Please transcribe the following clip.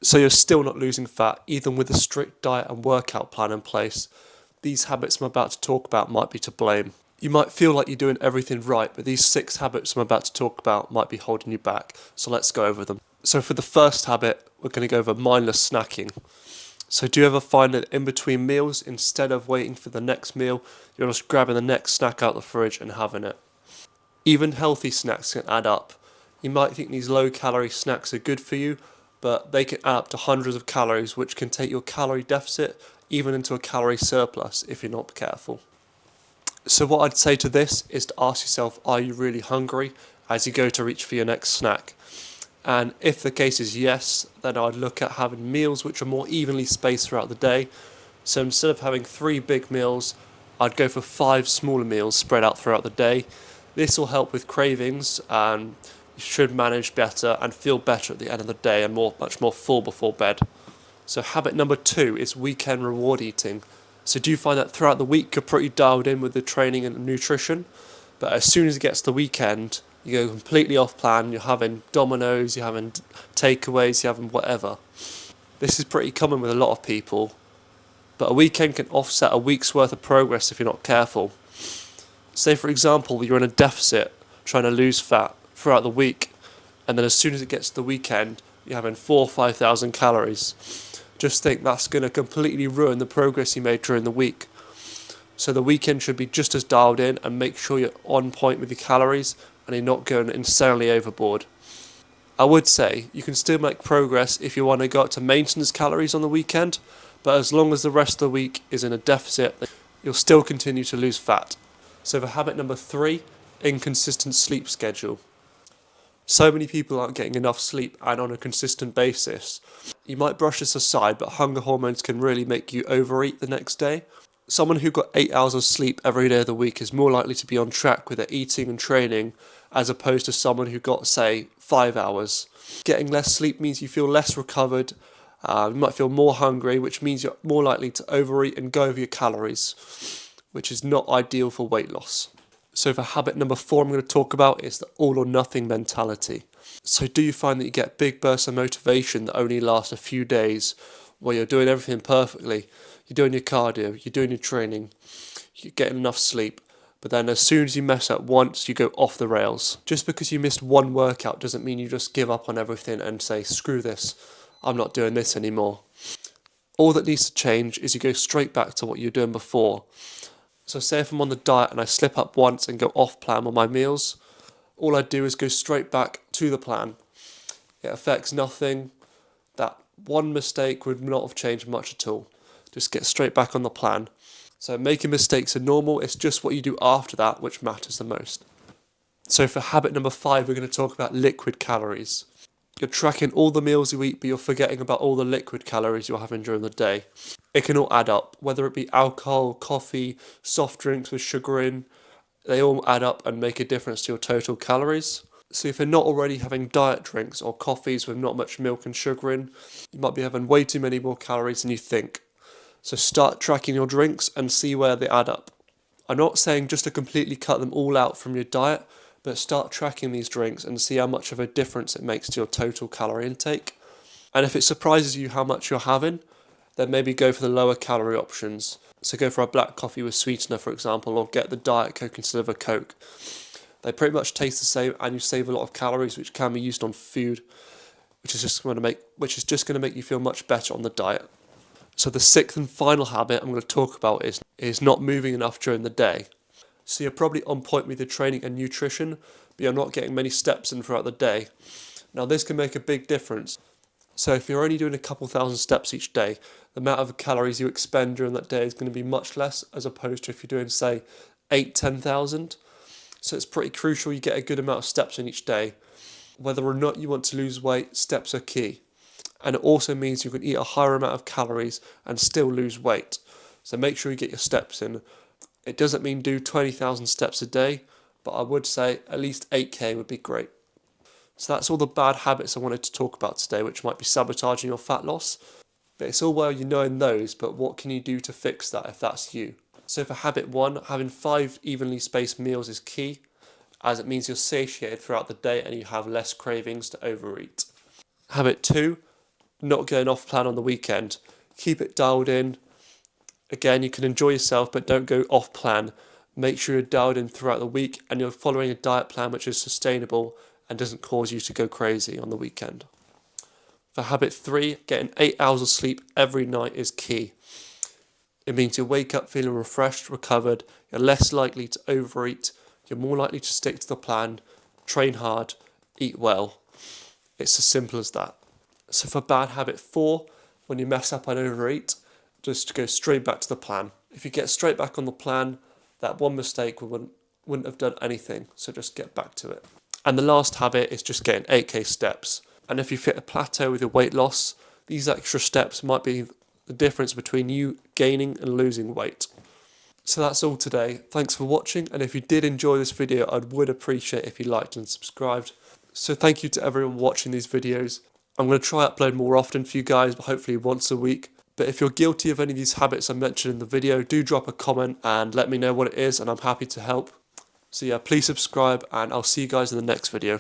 So you're still not losing fat, even with a strict diet and workout plan in place. These habits I'm about to talk about might be to blame. You might feel like you're doing everything right, but these 6 habits I'm about to talk about might be holding you back. So let's go over them. So for the first habit, we're going to go over mindless snacking. So do you ever find that in between meals, instead of waiting for the next meal, you're just grabbing the next snack out of the fridge and having it? Even healthy snacks can add up. You might think these low calorie snacks are good for you, but they can add up to hundreds of calories, which can take your calorie deficit even into a calorie surplus if you're not careful. So what I'd say to this is to ask yourself, are you really hungry as you go to reach for your next snack? And if the case is yes, then I'd look at having meals which are more evenly spaced throughout the day. So instead of having 3 big meals, I'd go for 5 smaller meals spread out throughout the day. This will help with cravings, and you should manage better and feel better at the end of the day and much more full before bed. So habit number 2 is weekend reward eating. So do you find that throughout the week you're pretty dialed in with the training and nutrition, but as soon as it gets to the weekend, you go completely off plan, you're having Domino's, you're having takeaways, you're having whatever. This is pretty common with a lot of people, but a weekend can offset a week's worth of progress if you're not careful. Say for example, you're in a deficit trying to lose fat throughout the week, and then as soon as it gets to the weekend, you're having 4,000 or 5,000 calories. Just think that's going to completely ruin the progress you made during the week. So the weekend should be just as dialed in, and make sure you're on point with your calories and you're not going insanely overboard. I would say you can still make progress if you want to go up to maintenance calories on the weekend, but as long as the rest of the week is in a deficit, you'll still continue to lose fat. So for habit number 3, inconsistent sleep schedule. So many people aren't getting enough sleep and on a consistent basis. You might brush this aside, but hunger hormones can really make you overeat the next day. Someone who got 8 hours of sleep every day of the week is more likely to be on track with their eating and training, as opposed to someone who got, say, 5 hours. Getting less sleep means you feel less recovered, you might feel more hungry, which means you're more likely to overeat and go over your calories, which is not ideal for weight loss. So for habit number 4 I'm going to talk about is the all or nothing mentality. So do you find that you get big bursts of motivation that only last a few days, where you're doing everything perfectly, you're doing your cardio, you're doing your training, you're getting enough sleep, but then as soon as you mess up once, you go off the rails? Just because you missed one workout doesn't mean you just give up on everything and say, screw this, I'm not doing this anymore. All that needs to change is you go straight back to what you were doing before. So say if I'm on the diet and I slip up once and go off plan on my meals, all I do is go straight back to the plan. It affects nothing. That one mistake would not have changed much at all. Just get straight back on the plan. So making mistakes are normal, it's just what you do after that which matters the most. So for habit number 5, we're going to talk about liquid calories. You're tracking all the meals you eat, but you're forgetting about all the liquid calories you're having during the day. It can all add up, whether it be alcohol, coffee, soft drinks with sugar in, they all add up and make a difference to your total calories. So if you're not already having diet drinks or coffees with not much milk and sugar in, you might be having way too many more calories than you think. So start tracking your drinks and see where they add up. I'm not saying just to completely cut them all out from your diet, but start tracking these drinks and see how much of a difference it makes to your total calorie intake. And if it surprises you how much you're having, then maybe go for the lower calorie options. So go for a black coffee with sweetener, for example, or get the Diet Coke instead of a Coke. They pretty much taste the same, and you save a lot of calories, which can be used on food, which is just going to make you feel much better on the diet. So the 6th and final habit I'm going to talk about is not moving enough during the day. So you're probably on point with your training and nutrition, but you're not getting many steps in throughout the day. Now this can make a big difference. So if you're only doing a couple thousand steps each day, the amount of calories you expend during that day is going to be much less, as opposed to if you're doing, say, 10,000. So it's pretty crucial you get a good amount of steps in each day. Whether or not you want to lose weight, steps are key. And it also means you can eat a higher amount of calories and still lose weight. So make sure you get your steps in. It doesn't mean do 20,000 steps a day, but I would say at least 8k would be great. So that's all the bad habits I wanted to talk about today, which might be sabotaging your fat loss. But it's all well you knowing those, but what can you do to fix that if that's you? So for habit 1, having 5 evenly spaced meals is key, as it means you're satiated throughout the day and you have less cravings to overeat. Habit 2, not going off plan on the weekend. Keep it dialed in. Again, you can enjoy yourself, but don't go off plan. Make sure you're dialed in throughout the week and you're following a diet plan which is sustainable and doesn't cause you to go crazy on the weekend. For habit 3, getting 8 hours of sleep every night is key. It means you wake up feeling refreshed, recovered, you're less likely to overeat, you're more likely to stick to the plan, train hard, eat well. It's as simple as that. So for bad habit 4, when you mess up and overeat, just go straight back to the plan. If you get straight back on the plan, that one mistake wouldn't have done anything, so just get back to it. And the last habit is just getting 8k steps. And if you've hit a plateau with your weight loss, these extra steps might be the difference between you gaining and losing weight. So that's all today. Thanks for watching, and if you did enjoy this video, I would appreciate if you liked and subscribed. So thank you to everyone watching these videos. I'm going to try upload more often for you guys, but hopefully once a week. But if you're guilty of any of these habits I mentioned in the video, do drop a comment and let me know what it is, and I'm happy to help. So yeah, please subscribe, and I'll see you guys in the next video.